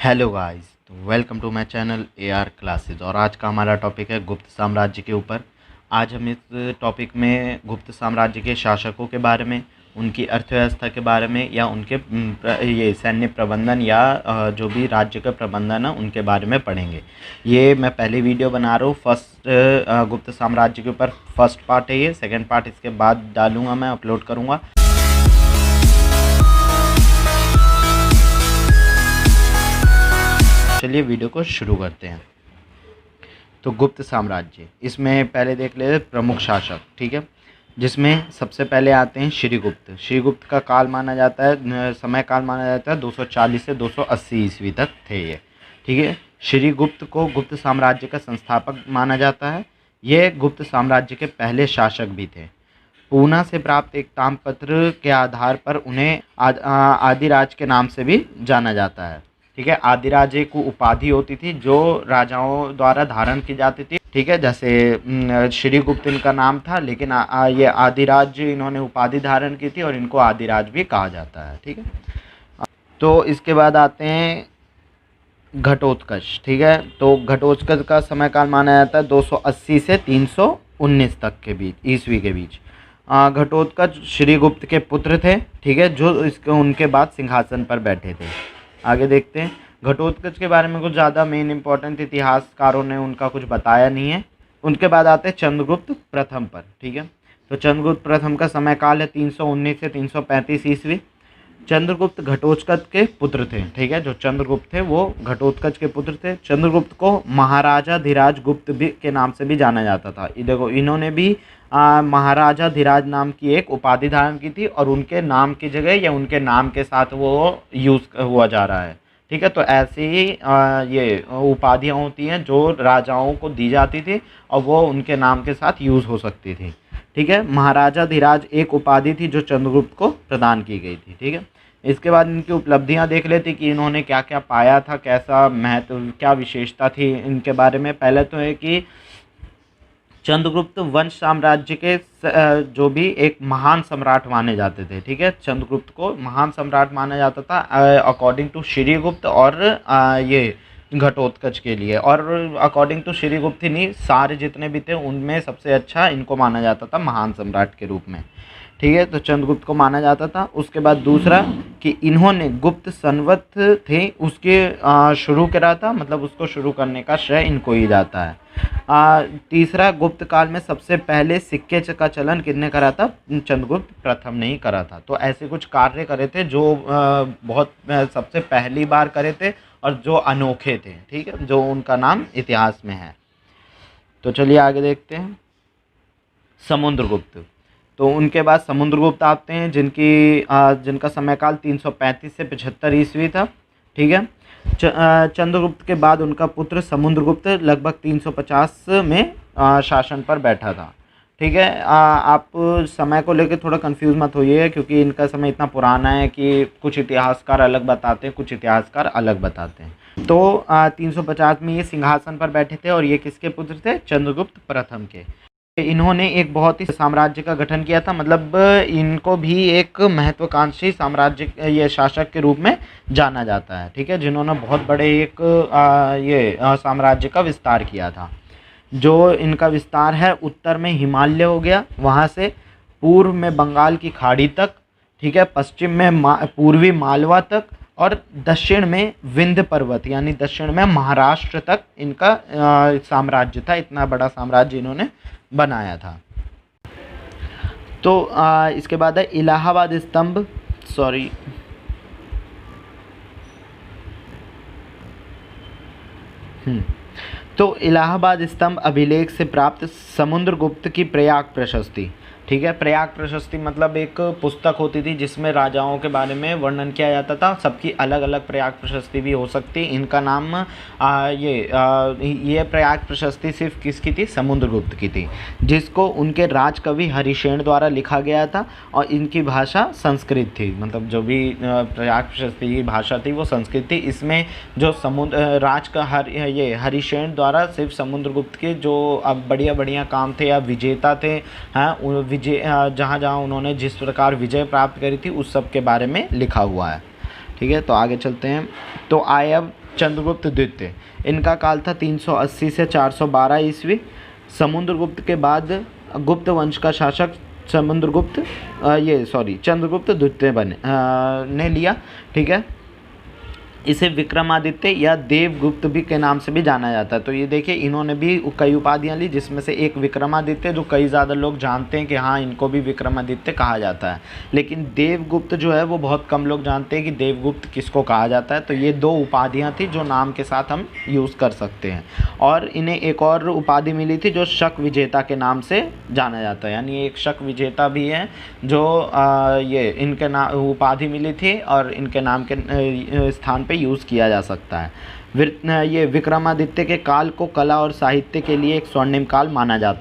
Hello guys, तो welcome to my channel AR classes. और आज का हमारा टॉपिक है गुप्त साम्राज्य के ऊपर। आज हम इस टॉपिक में गुप्त साम्राज्य के शासकों के बारे में, उनकी अर्थव्यवस्था के बारे में, या उनके ये सैन्य प्रबंधन या जो भी राज्य का प्रबंधन है उनके बारे में पढ़ेंगे। ये मैं पहले वीडियो बना रहा हूँ फर्स्ट गुप्त साम्राज्य के ऊपर। फर्स्ट पार्ट है ये, सेकेंड पार्ट इसके बाद डालूँगा, मैं अपलोड करूँगा। चलिए वीडियो को शुरू करते हैं। तो गुप्त साम्राज्य, इसमें पहले देख लेते प्रमुख शासक, ठीक है, जिसमें सबसे पहले आते हैं श्रीगुप्त। श्रीगुप्त का काल माना जाता है, समय काल माना जाता है 240 से 280 ईस्वी तक थे ये, ठीक है। श्रीगुप्त को गुप्त साम्राज्य का संस्थापक माना जाता है। ये गुप्त साम्राज्य के पहले शासक भी थे। पूना से प्राप्त एक ताम्रपत्र के आधार पर उन्हें आदिराज के नाम से भी जाना जाता है, ठीक है। आदिराज एक उपाधि होती थी जो राजाओं द्वारा धारण की जाती थी, ठीक है। जैसे श्रीगुप्त इनका नाम था, लेकिन ये आदिराज इन्होंने उपाधि धारण की थी और इनको आदिराज भी कहा जाता है, ठीक है। तो इसके बाद आते हैं घटोत्कच, ठीक है। तो घटोत्कच का समय काल माना जाता है 280 से 319 तक के बीच, ईस्वी के बीच। घटोत्कच श्रीगुप्त के पुत्र थे, ठीक है, जो इसके उनके बाद सिंहासन पर बैठे थे। आगे देखते हैं। घटोत्कच के बारे में कुछ ज़्यादा मेन इंपॉर्टेंट इतिहासकारों ने उनका कुछ बताया नहीं है। उनके बाद आते हैं चंद्रगुप्त प्रथम पर, ठीक है। तो चंद्रगुप्त प्रथम का समय काल है 319 से 335 ईस्वी। चंद्रगुप्त घटोत्कच के पुत्र थे, ठीक है। जो चंद्रगुप्त थे वो घटोत्कच के पुत्र थे। चंद्रगुप्त को महाराजा धीराज गुप्त भी के नाम से भी जाना जाता था। देखो, इन्होंने भी महाराजा धीराज नाम की एक उपाधि धारण की थी और उनके नाम की जगह या उनके नाम के साथ वो यूज़ हुआ जा रहा है, ठीक है। तो ऐसी ही ये उपाधियाँ होती हैं जो राजाओं को दी जाती थी और वो उनके नाम के साथ यूज़ हो सकती थी, ठीक है। महाराजा धीराज एक उपाधि थी जो चंद्रगुप्त को प्रदान की गई थी, ठीक है। इसके बाद इनकी उपलब्धियां देख लेते कि इन्होंने क्या क्या पाया था, कैसा महत्व, क्या विशेषता थी इनके बारे में। पहले तो है कि चंद्रगुप्त वंश साम्राज्य के जो भी एक महान सम्राट माने जाते थे, ठीक है। चंद्रगुप्त को महान सम्राट माना जाता था अकॉर्डिंग टू श्रीगुप्त और ये घटोत्कच के लिए। और अकॉर्डिंग टू श्रीगुप्त ही नहीं, सारे जितने भी थे उनमें सबसे अच्छा इनको माना जाता था महान सम्राट के रूप में, ठीक है। तो चंद्रगुप्त को माना जाता था। उसके बाद दूसरा कि इन्होंने गुप्त संवत थे उसके शुरू करा था, मतलब उसको शुरू करने का श्रेय इनको ही जाता है। तीसरा, गुप्त काल में सबसे पहले सिक्के का चलन किसने करा था? चंद्रगुप्त प्रथम ने ही करा था। तो ऐसे कुछ कार्य करे थे जो बहुत सबसे पहली बार करे थे और जो अनोखे थे, ठीक है, जो उनका नाम इतिहास में है। तो चलिए आगे देखते हैं। समुद्रगुप्त, तो उनके बाद समुद्रगुप्त आते हैं जिनका समय काल 335 से 75 ईस्वी था, ठीक है। चंद्रगुप्त के बाद उनका पुत्र समुद्रगुप्त लगभग 350 में शासन पर बैठा था, ठीक है। आप समय को लेकर थोड़ा कंफ्यूज मत होइए क्योंकि इनका समय इतना पुराना है कि कुछ इतिहासकार अलग बताते हैं, कुछ इतिहासकार अलग बताते हैं। तो 350 में ये सिंहासन पर बैठे थे और ये किसके पुत्र थे? चंद्रगुप्त प्रथम के। इन्होंने एक बहुत ही साम्राज्य का गठन किया था, मतलब इनको भी एक महत्वाकांक्षी साम्राज्य ये शासक के रूप में जाना जाता है, ठीक है, जिन्होंने बहुत बड़े एक साम्राज्य का विस्तार किया था। जो इनका विस्तार है, उत्तर में हिमालय हो गया, वहाँ से पूर्व में बंगाल की खाड़ी तक, ठीक है, पश्चिम में पूर्वी मालवा तक और दक्षिण में विंध्य पर्वत यानी दक्षिण में महाराष्ट्र तक इनका साम्राज्य था। इतना बड़ा साम्राज्य इन्होंने बनाया था। तो इसके बाद है इलाहाबाद स्तंभ, तो इलाहाबाद स्तंभ अभिलेख से प्राप्त समुद्रगुप्त की प्रयाग प्रशस्ति, ठीक है। प्रयाग प्रशस्ति मतलब एक पुस्तक होती थी जिसमें राजाओं के बारे में वर्णन किया जाता था। सबकी अलग अलग प्रयाग प्रशस्ति भी हो सकती। इनका नाम ये प्रयाग प्रशस्ति सिर्फ किसकी थी? समुद्रगुप्त की थी, जिसको उनके राजकवि हरिशेन द्वारा लिखा गया था और इनकी भाषा संस्कृत थी। मतलब जो भी प्रयाग प्रशस्ति की भाषा थी वो संस्कृत थी। इसमें जो राज का हरिशेन द्वारा सिर्फ समुद्रगुप्त के जो अब बढ़िया बढ़िया काम थे या विजेता थे, हाँ, जहाँ जहाँ उन्होंने जिस प्रकार विजय प्राप्त करी थी उस सब के बारे में लिखा हुआ है, ठीक है। तो आगे चलते हैं। तो चंद्रगुप्त द्वितीय, इनका काल था 380 से 412 ईस्वी। समुद्रगुप्त के बाद गुप्त वंश का शासक चंद्रगुप्त द्वितीय ने लिया। ठीक है, इसे विक्रमादित्य या देवगुप्त भी के नाम से भी जाना जाता है। तो ये देखिए, इन्होंने भी कई उपाधियां ली, जिसमें से एक विक्रमादित्य, जो कई ज़्यादा लोग जानते हैं कि हाँ इनको भी विक्रमादित्य कहा जाता है, लेकिन देवगुप्त जो है वो बहुत कम लोग जानते हैं कि देवगुप्त किसको कहा जाता है। तो ये दो उपाधियां थी जो नाम के साथ हम यूज़ कर सकते हैं। और इन्हें एक और उपाधि मिली थी जो शक विजेता के नाम से जाना जाता है, यानी एक शक विजेता भी है जो ये इनके नाम उपाधि मिली थी और इनके नाम के स्थान यूज़ किया जा सकता है। ये विक्रमादित्य के काल को कला और साहित्य के लिए एक स्वर्णिम काल माना जा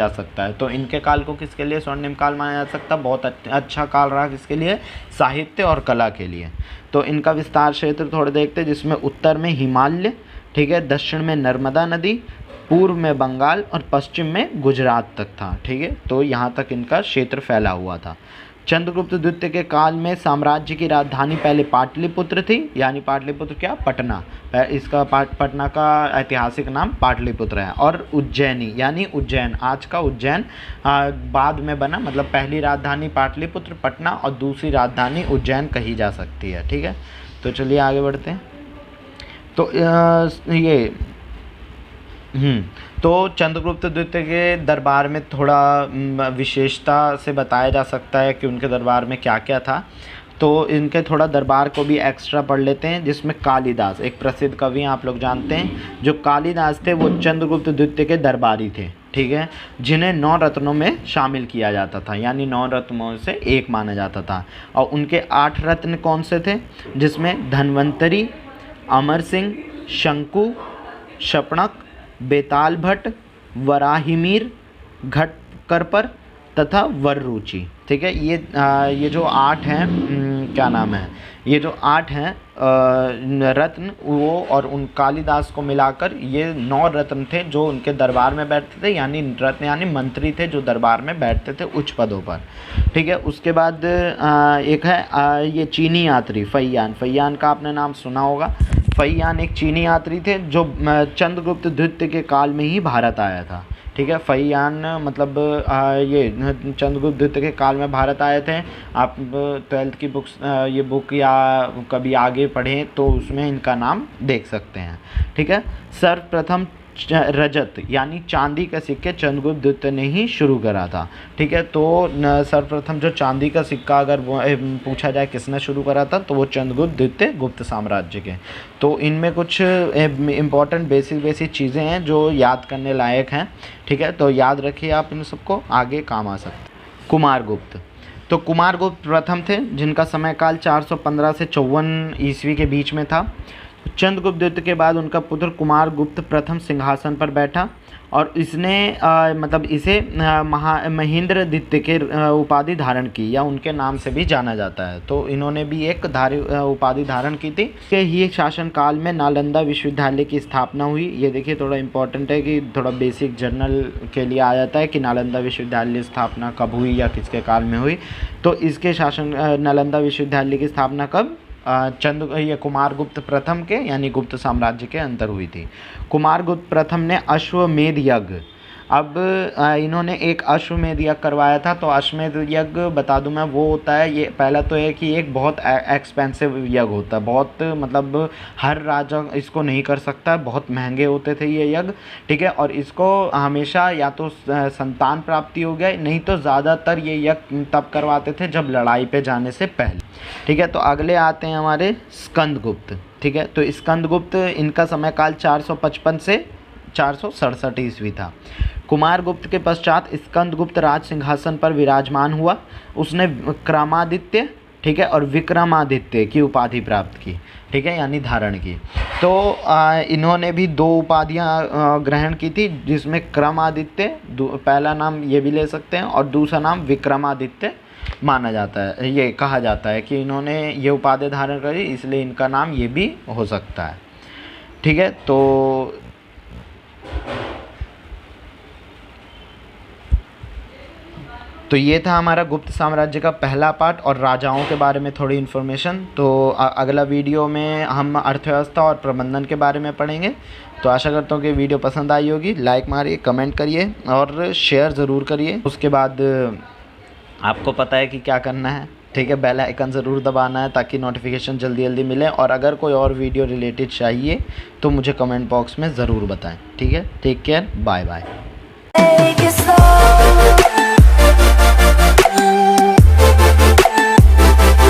सकता है। तो इनके काल को किसके लिए स्वर्णिम काल माना जा सकता है? बहुत अच्छा काल रहा किसके लिए? साहित्य और कला के लिए। तो इनका विस्तार क्षेत्र थोड़े देखते हैं, जिसमें उत्तर में हिमालय, ठीक है, दक्षिण में नर्मदा नदी, पूर्व में बंगाल और पश्चिम में गुजरात तक था। ठीक है, तो यहाँ तक इनका क्षेत्र फैला हुआ था। चंद्रगुप्त द्वितीय के काल में साम्राज्य की राजधानी पहले पाटलिपुत्र थी, यानी पाटलिपुत्र क्या? पटना। इसका पटना का ऐतिहासिक नाम पाटलिपुत्र है। और उज्जैनी यानी उज्जैन, आज का उज्जैन बाद में बना, मतलब पहली राजधानी पाटलिपुत्र पटना और दूसरी राजधानी उज्जैन कही जा सकती है। ठीक है, तो चलिए आगे बढ़ते हैं। तो तो चंद्रगुप्त द्वितीय के दरबार में थोड़ा विशेषता से बताया जा सकता है कि उनके दरबार में क्या क्या था। तो इनके थोड़ा दरबार को भी एक्स्ट्रा पढ़ लेते हैं, जिसमें कालिदास, एक प्रसिद्ध कवि आप लोग जानते हैं, जो कालिदास थे वो चंद्रगुप्त द्वितीय के दरबारी थे। ठीक है, जिन्हें 9 रत्नों में शामिल किया जाता था, यानी 9 रत्नों से एक माना जाता था। और उनके 8 रत्न कौन से थे? जिसमें धन्वंतरी, अमर सिंह, शंकु, शपणक, बेताल भट्ट, वराहिमीर, घटकरपर तथा वररुचि। ठीक है, ये जो 8 हैं, क्या नाम है, ये जो 8 हैं रत्न, वो और उन कालिदास को मिलाकर ये 9 रत्न थे जो उनके दरबार में बैठते थे, यानी रत्न यानी मंत्री थे जो दरबार में बैठते थे उच्च पदों पर। ठीक है, उसके बाद एक है ये चीनी यात्री फैयान का आपने नाम सुना होगा। फैयान एक चीनी यात्री थे जो चंद्रगुप्त द्वितीय के काल में ही भारत आया था। ठीक है, फैयान मतलब ये चंद्रगुप्त द्वितीय के काल में भारत आए थे। आप 12th की बुक्स ये बुक या कभी आगे पढ़ें तो उसमें इनका नाम देख सकते हैं। ठीक है, सर्वप्रथम रजत यानी चांदी का सिक्के चंद्रगुप्त द्वितीय ने ही शुरू करा था। ठीक है, तो सर्वप्रथम जो चांदी का सिक्का अगर वो पूछा जाए किसने शुरू करा था, तो वो चंद्रगुप्त द्वितीय गुप्त साम्राज्य के। तो इनमें कुछ इम्पॉर्टेंट बेसिक चीज़ें हैं जो याद करने लायक हैं। ठीक है, तो याद रखिए आप इन सबको, आगे काम आ सकते। कुमारगुप्त, तो कुमारगुप्त प्रथम थे जिनका समय काल 415 से 54 ईस्वी के बीच में था। चंद्रगुप्त द्वितीय के बाद उनका पुत्र कुमारगुप्त प्रथम सिंहासन पर बैठा और इसने मतलब इसे महेंद्र द्वितीय के उपाधि धारण की, या उनके नाम से भी जाना जाता है। तो इन्होंने भी एक उपाधि धारण की थी। इसके ही शासन काल में नालंदा विश्वविद्यालय की स्थापना हुई। ये देखिए थोड़ा इम्पोर्टेंट है कि थोड़ा बेसिक जर्नल के लिए आ जाता है कि नालंदा विश्वविद्यालय स्थापना कब हुई या किसके काल में हुई। तो इसके शासन नालंदा विश्वविद्यालय की स्थापना कब? ये कुमारगुप्त प्रथम के यानी गुप्त साम्राज्य के अंदर हुई थी। कुमारगुप्त प्रथम ने अश्वमेध यज्ञ, अब इन्होंने एक अश्वमेध यज्ञ करवाया था। तो अश्वमेध यज्ञ बता दूं मैं, वो होता है, ये पहला तो है कि एक बहुत एक्सपेंसिव यज्ञ होता है, बहुत मतलब हर राजा इसको नहीं कर सकता, बहुत महंगे होते थे ये यज्ञ। ठीक है, और इसको हमेशा या तो संतान प्राप्ति हो गया, नहीं तो ज़्यादातर ये यज्ञ तब करवाते थे जब लड़ाई पे जाने से पहले। ठीक है, तो अगले आते हैं हमारे स्कंदगुप्त। ठीक है, तो स्कंदगुप्त इनका समय काल 455 से 467 ईस्वी था। कुमारगुप्त के पश्चात स्कंदगुप्त राज सिंहासन पर विराजमान हुआ। उसने क्रमादित्य, ठीक है, और विक्रमादित्य की उपाधि प्राप्त की। ठीक है, यानी धारण की। तो इन्होंने भी 2 उपाधियां ग्रहण की थी, जिसमें क्रमादित्य पहला नाम ये भी ले सकते हैं और दूसरा नाम विक्रमादित्य माना जाता है। ये कहा जाता है कि इन्होंने ये उपाधि धारण करी, इसलिए इनका नाम ये भी हो सकता है। ठीक है, तो तो ये था हमारा गुप्त साम्राज्य का पहला पार्ट और राजाओं के बारे में थोड़ी इन्फॉर्मेशन। तो अगला वीडियो में हम अर्थव्यवस्था और प्रबंधन के बारे में पढ़ेंगे। तो आशा करता हूँ कि वीडियो पसंद आई होगी। लाइक मारिए, कमेंट करिए और शेयर ज़रूर करिए। उसके बाद आपको पता है कि क्या करना है, ठीक है। बेल आइकन ज़रूर दबाना है ताकि नोटिफिकेशन जल्दी जल्दी मिले। और अगर कोई और वीडियो रिलेटेड चाहिए तो मुझे कमेंट बॉक्स में ज़रूर बताएं, ठीक है। Take care, bye bye.